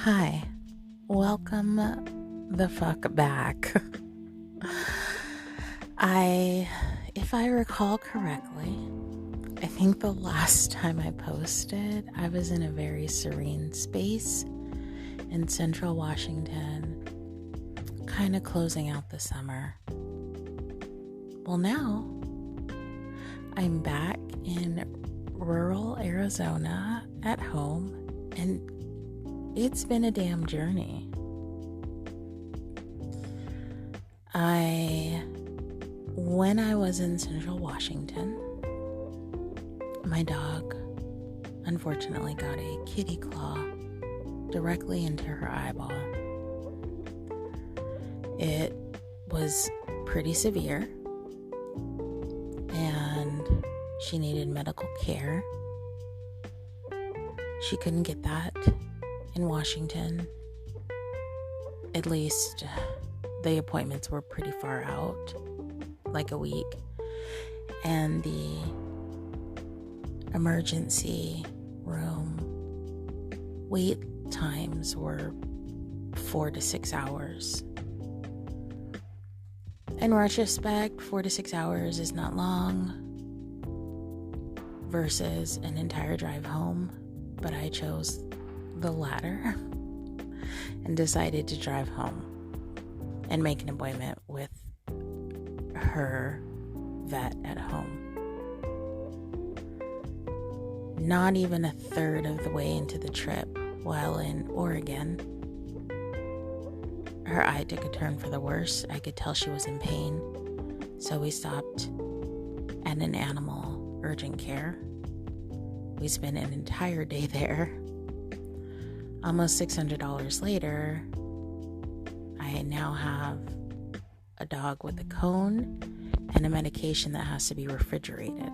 Hi, welcome the fuck back. If I recall correctly, I think the last time I posted, I was in a very serene space in Central Washington, kind of closing out the summer. Well, now I'm back in rural Arizona at home, and it's been a damn journey. When I was in Central Washington, my dog unfortunately got a kitty claw directly into her eyeball. It was pretty severe, and she needed medical care. She couldn't get that in Washington. At least the appointments were pretty far out, like a week. And the emergency room wait times were 4 to 6 hours. In retrospect, 4 to 6 hours is not long versus an entire drive home, but I chose the latter and decided to drive home and make an appointment with her vet at home. Not even a third of the way into the trip, while in Oregon, her eye took a turn for the worse. I could tell she was in pain, so we stopped at an animal urgent care. We spent an entire day there. Almost $600 later, I now have a dog with a cone and a medication that has to be refrigerated.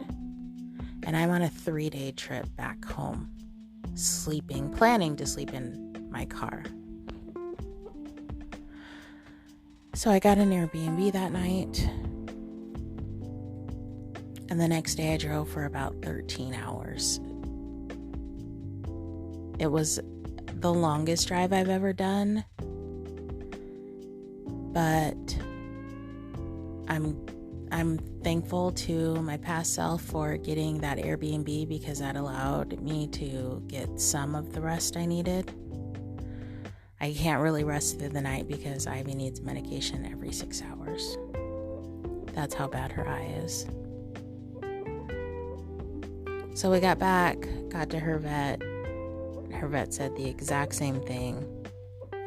And I'm on a 3-day trip back home, planning to sleep in my car. So I got an Airbnb that night. And the next day I drove for about 13 hours. It was the longest drive I've ever done, but I'm thankful to my past self for getting that Airbnb, because that allowed me to get some of the rest I needed. I can't really rest through the night because Ivy needs medication every 6 hours. That's how bad her eye is. So we got to her vet. Her vet said the exact same thing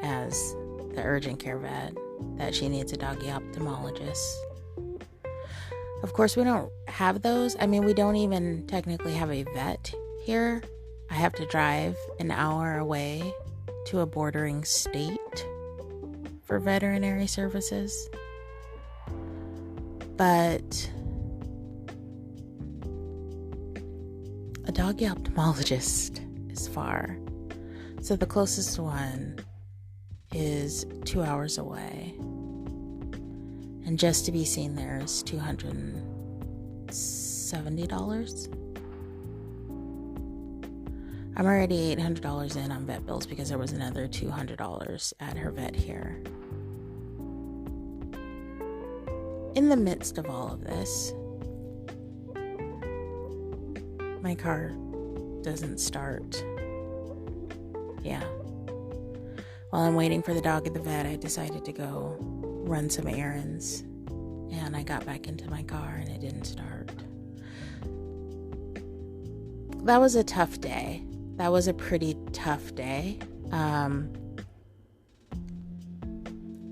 as the urgent care vet, that she needs a doggy ophthalmologist. Of course, we don't have those. I mean, we don't even technically have a vet here. I have to drive an hour away to a bordering state for veterinary services. But a doggy ophthalmologist is far. So the closest one is 2 hours away. And just to be seen there is $270. I'm already $800 in on vet bills because there was another $200 at her vet here. In the midst of all of this, my car doesn't start. Yeah. While I'm waiting for the dog at the vet, I decided to go run some errands. And I got back into my car and it didn't start. That was a tough day. That was a pretty tough day. I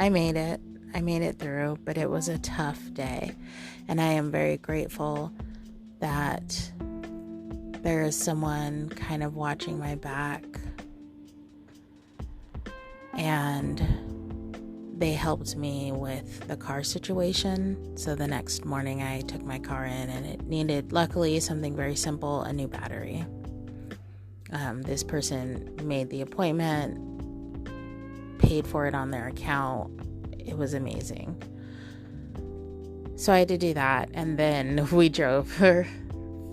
made it. I made it through, but it was a tough day. And I am very grateful that there is someone kind of watching my back, and they helped me with the car situation. So the next morning I took my car in, and it needed, luckily, something very simple, a new battery. This person made the appointment, paid for it on their account. It was amazing. So I had to do that, and then we drove for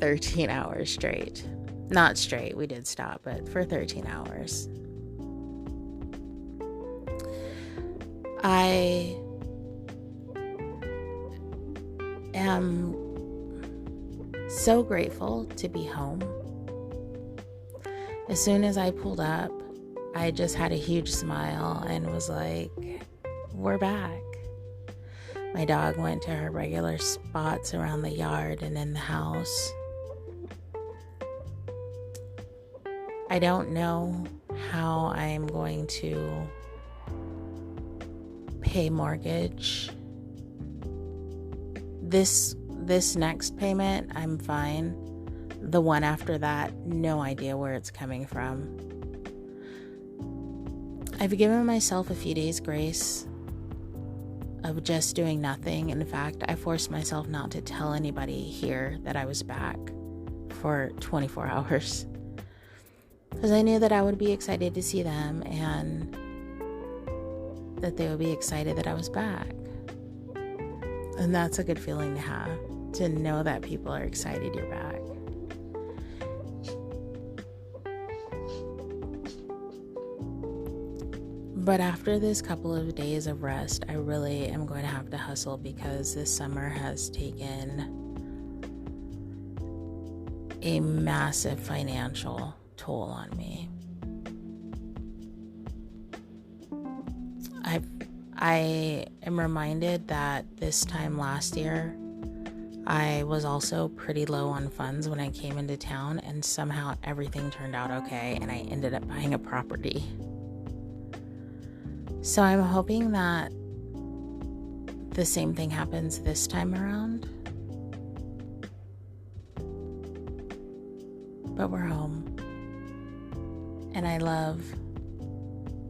13 hours straight. Not straight, we did stop, but for 13 hours. I am so grateful to be home. As soon as I pulled up, I just had a huge smile and was like, we're back. My dog went to her regular spots around the yard and in the house. I don't know how I'm going to pay mortgage. This next payment, I'm fine. The one after that, no idea where it's coming from. I've given myself a few days grace of just doing nothing. In fact, I forced myself not to tell anybody here that I was back for 24 hours. Because I knew that I would be excited to see them and that they would be excited that I was back. And that's a good feeling to have, to know that people are excited you're back. But after this couple of days of rest, I really am going to have to hustle because this summer has taken a massive financial toll on me. I am reminded that this time last year, I was also pretty low on funds when I came into town, and somehow everything turned out okay, and I ended up buying a property. So I'm hoping that the same thing happens this time around. But we're home. And I love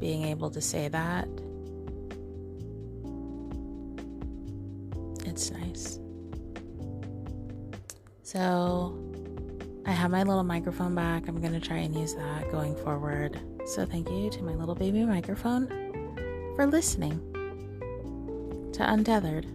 being able to say that. It's nice. So I have my little microphone back. I'm going to try and use that going forward. So thank you to my little baby microphone for listening to Untethered.